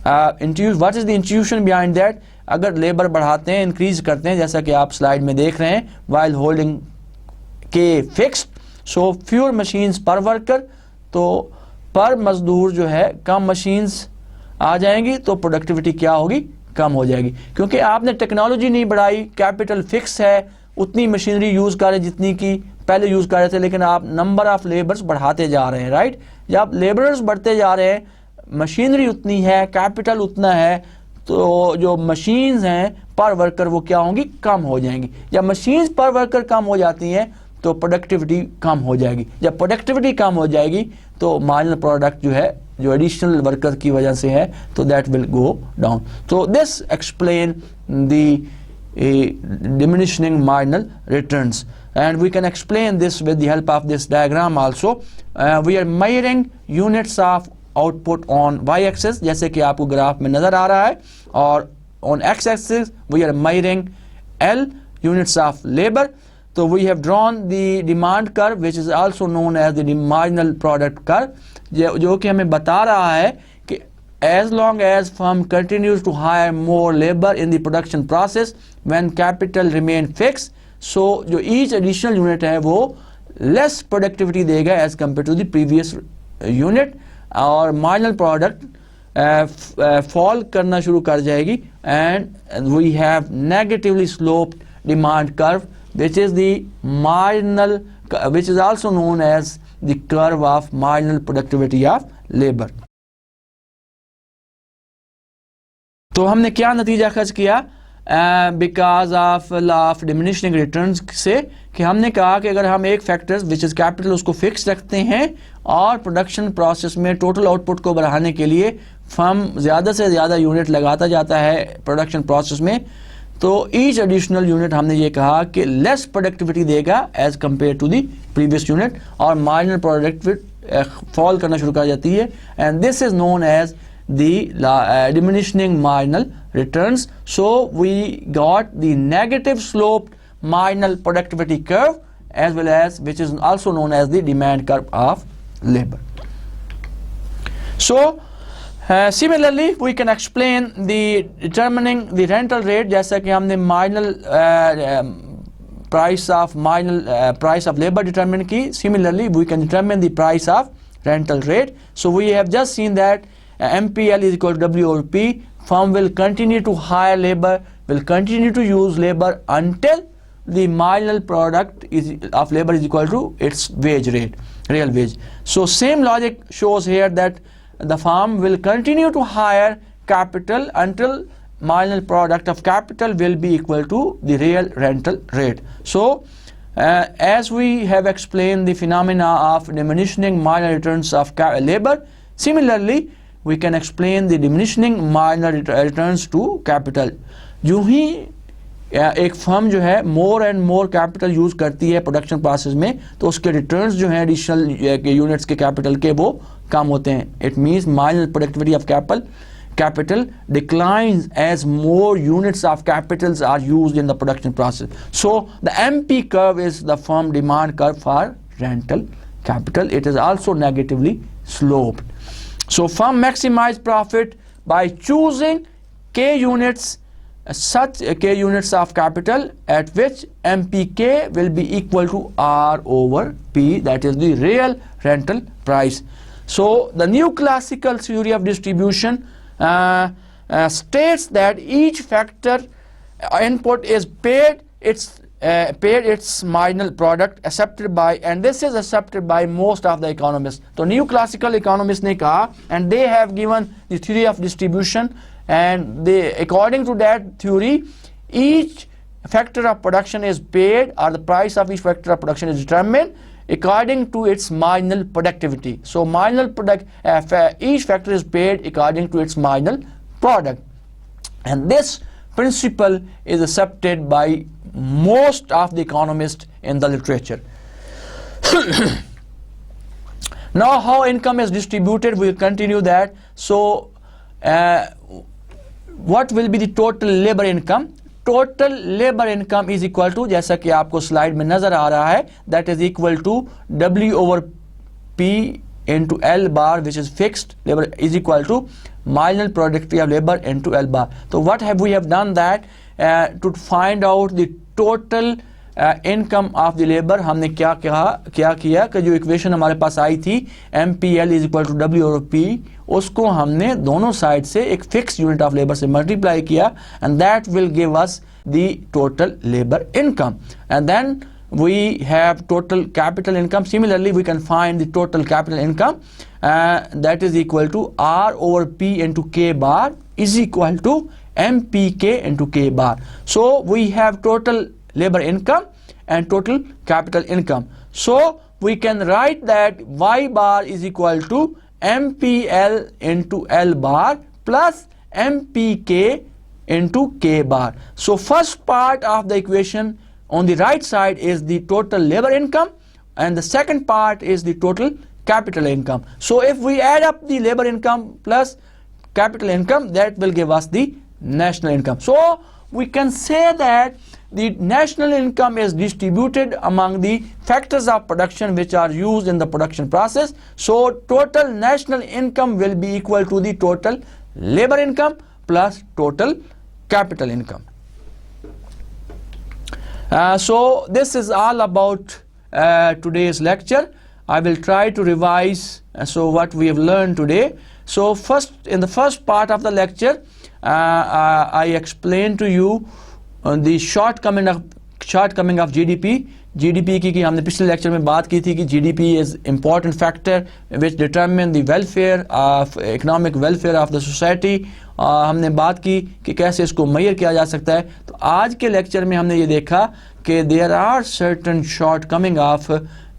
What is the intuition behind that? अगर labour बढ़ाते हैं, increase करते हैं, जैसा कि आप slide में देख रहे हैं, while holding K fixed, so fewer machines per worker, तो पर मजदूर जो है कम मशीन्स आ जाएंगी तो प्रोडक्टिविटी क्या होगी, कम हो जाएगी. क्योंकि आपने टेक्नोलॉजी नहीं बढ़ाई, कैपिटल फिक्स है, उतनी मशीनरी यूज़ कर रहे जितनी की पहले यूज़ कर रहे थे, लेकिन आप नंबर ऑफ लेबर्स बढ़ाते जा रहे हैं, राइट? जब लेबरर्स बढ़ते जा रहे हैं, मशीनरी उतनी है, कैपिटल उतना है, तो जो मशीन्स हैं पर वर्कर वो क्या होंगी, कम हो जाएंगी. जब मशीन्स पर वर्कर कम हो जाती हैं तो प्रोडक्टिविटी कम हो जाएगी. जब प्रोडक्टिविटी कम हो जाएगी तो मार्जिनल प्रोडक्ट जो है, जो एडिशनल वर्कर की वजह से है, तो दैट विल गो डाउन. तो this explain the diminishing marginal returns, and we can explain this with the help of this diagram also. We are measuring units of output on y-axis, जैसे कि आपको graph में नजर आ रहा है, और on x-axis we are measuring L units of labor. So we have drawn the demand curve, which is also known as the marginal product curve, जो कि हमें बता रहा है कि as long as firm continues to hire more labor in the production process when capital remain fixed, so जो each additional unit है वो less productivity देगा as compared to the previous unit, और marginal product fall करना शुरू कर जाएगी, and we have negatively sloped demand curve, which is the marginal, which is also known as the curve of marginal productivity of labor. तो हमने क्या नतीजा खर्च किया because of law of diminishing returns से, कि हमने कहा कि अगर हम एक फैक्टर विच इज़ कैपिटल उसको फिक्स रखते हैं और प्रोडक्शन प्रोसेस में टोटल आउटपुट को बढ़ाने के लिए फर्म ज़्यादा से ज़्यादा यूनिट लगाता जाता है प्रोडक्शन प्रोसेस में, तो ईच एडिशनल यूनिट हमने ये कहा कि लेस प्रोडक्टिविटी देगा as compare to the previous unit, और मार्जिनल प्रोडक्टिविटी फॉल करना शुरू कर जाती है, and this is known as the diminishing marginal returns. So we got the negative sloped marginal productivity curve, as well as which is also known as the demand curve of labor. So similarly we can explain the determining the rental rate, जैसा कि हमने marginal price of labor determine की. Similarly we can determine the price of rental rate. So we have just seen that MPL is equal to W over P. Firm will continue to hire labor, will continue to use labor until the marginal product of labor is equal to its wage rate, real wage. So same logic shows here that the firm will continue to hire capital until marginal product of capital will be equal to the real rental rate. So as we have explained the phenomena of diminishing marginal returns of labor, similarly we can explain the diminishing marginal returns to capital. यूं ही एक firm जो है more and more capital use करती है production process में, तो उसके returns जो हैं एडिशनल यूनिट्स के कैपिटल के वो कम होते हैं. It means marginal productivity of capital declines as more units of capitals are used in the production process. So the MP curve is the firm demand curve for rental capital. It is also negatively sloped. So firm maximize profit by choosing K units, such K units of capital at which MPK will be equal to R over P, that is the real rental price. So the new classical theory of distribution states that each factor input is paid its marginal product accepted by, and this is accepted by most of the economists. So new classical economists ne kaha, and they have given the theory of distribution, and they, according to that theory, each factor of production is paid, or the price of each factor of production is determined according to its marginal productivity. So marginal product, each factor is paid according to its marginal product, and this principle is accepted by most of the economists in the literature. Now how income is distributed, we will continue that. So what will be the total labor income? Total labor income is equal to, जैसा कि आपको slide में नजर आ रहा है, that is equal to W over P into L bar, which is fixed labor, is equal to marginal productivity of labor into L bar. So what have we have done that to find out the total income of the labor, हमने क्या किया कि जो equation हमारे पास आई थी MPL is equal to W over P, उसको हमने दोनों साइड से एक फिक्स यूनिट ऑफ लेबर से मल्टीप्लाई किया, and that will give us the total labor income. And then we have total capital income. Similarly, we can find the total capital income, that is equal to R over P into K bar is equal to MPK into K bar. So we have total labor income and total capital income. So we can write that Y bar is equal to MPL into L bar plus MPK into K bar. So first part of the equation on the right side is the total labor income, and the second part is the total capital income. So if we add up the labor income plus capital income, that will give us the national income. So we can say that the national income is distributed among the factors of production which are used in the production process. So total national income will be equal to the total labor income plus total capital income. So this is all about today's lecture. I will try to revise what we have learned today. So in the first part of the lecture, I explained to you the shortcoming of GDP. GDP की हमने पिछले lecture में बात की थी कि GDP is important factor which determine the welfare of economic welfare of the society, हमने बात की कि कैसे इसको मेजर किया जा सकता है। तो आज के लेक्चर में हमने ये देखा कि there are certain shortcoming of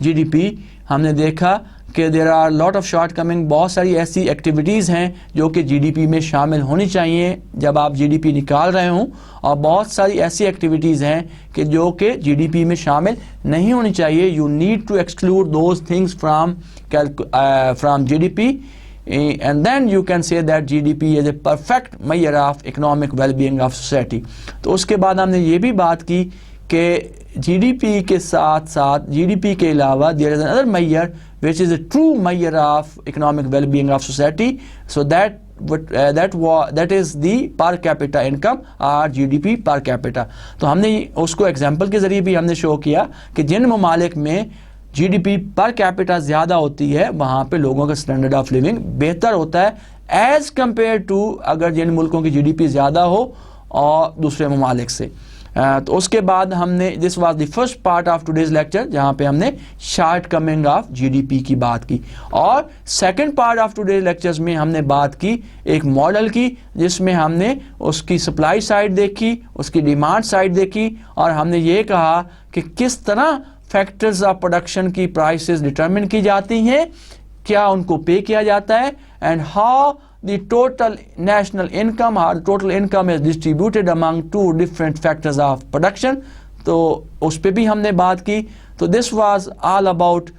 GDP. हमने देखा कि there are lot of shortcoming, बहुत सारी ऐसी एक्टिविटीज़ हैं जो कि जीडीपी में शामिल होनी चाहिए जब आप जीडीपी निकाल रहे हों, और बहुत सारी ऐसी एक्टिविटीज़ हैं कि जो कि जीडीपी में शामिल नहीं होनी चाहिए। You need to exclude those things from GDP, and then you can say that GDP is a perfect measure of economic well-being of society। तो उसके बाद हमने ये भी बात की कि GDP के साथ साथ GDP के अलावा there is another measure which is a true measure of economic well-being of society, so that is the per capita income or GDP per capita। तो हमने उसको एग्जाम्पल के ज़रिए भी हमने शो किया कि जिन ममालिक में जीडीपी पर कैपिटा ज़्यादा होती है वहाँ पे लोगों का स्टैंडर्ड ऑफ लिविंग बेहतर होता है एज़ कम्पेयर टू अगर जिन मुल्कों की जीडीपी ज़्यादा हो और दूसरे ममालिक से। तो उसके बाद हमने this was the first part of today's lecture जहाँ पे हमने शॉर्टकमिंग ऑफ जीडीपी की बात की, और second part of today's lectures में हमने बात की एक मॉडल की जिसमें हमने उसकी सप्लाई साइड देखी, उसकी डिमांड साइड देखी, और हमने ये कहा कि किस तरह फैक्टर्स ऑफ प्रोडक्शन की प्राइसेस डिटरमिन की जाती हैं, क्या उनको पे किया जाता है, and how the total national income और total income is distributed among to different factors of production. तो उस पर भी हमने बात की। तो this was all about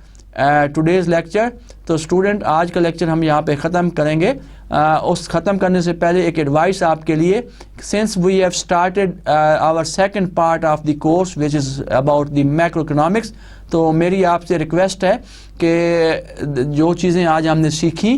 today's lecture. तो स्टूडेंट आज का लेक्चर हम यहाँ पे ख़त्म करेंगे। उस ख़त्म करने से पहले एक एडवाइस आपके लिए, since we have started our second part of the course which is about the macroeconomics, तो मेरी आपसे रिक्वेस्ट है कि जो चीज़ें आज हमने सीखी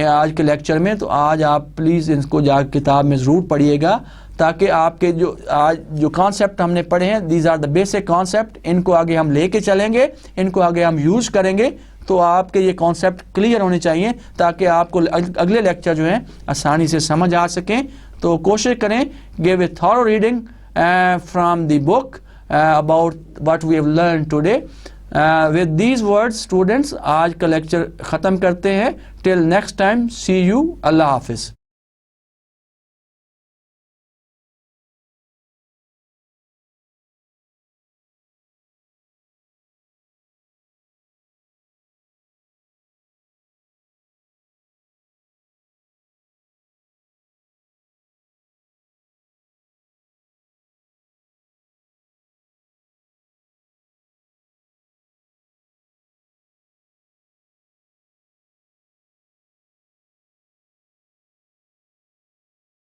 आज के लेक्चर में, तो आज आप प्लीज़ इनको जाकर किताब में ज़रूर पढ़िएगा, ताकि आपके जो कॉन्सेप्ट हमने पढ़े हैं, these are the basic concept, इनको आगे हम लेके चलेंगे, इनको आगे हम यूज़ करेंगे, तो आपके ये कॉन्सेप्ट क्लियर होने चाहिए ताकि आपको अगले लेक्चर जो हैं आसानी से समझ आ सकें। तो कोशिश करें give a thorough reading from the book about what we have learn today. With these words students आज का लेक्चर ख़त्म करते हैं। Till next time, see you, अल्लाह हाफिज़।